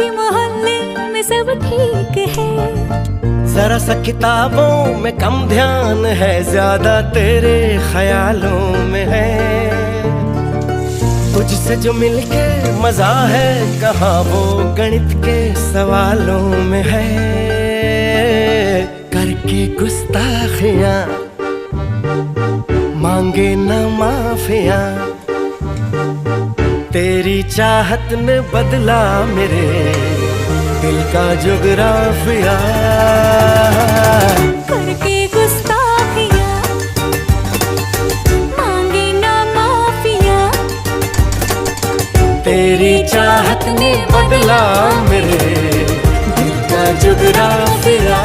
बाकी मोहल्ले में सब ठीक है। जरा सा किताबों में कम ध्यान है, ज्यादा तेरे ख्यालों में है। तुझसे जो मिलके मजा है, कहाँ वो गणित के सवालों में है। करके गुस्ताखियां मांगे न माफियां, तेरी चाहत ने बदला मेरे दिल का जुगराफिया। करके गुस्ताखियां मांगे ना माफिया, तेरी चाहत ने बदला मेरे दिल का जुगराफिया।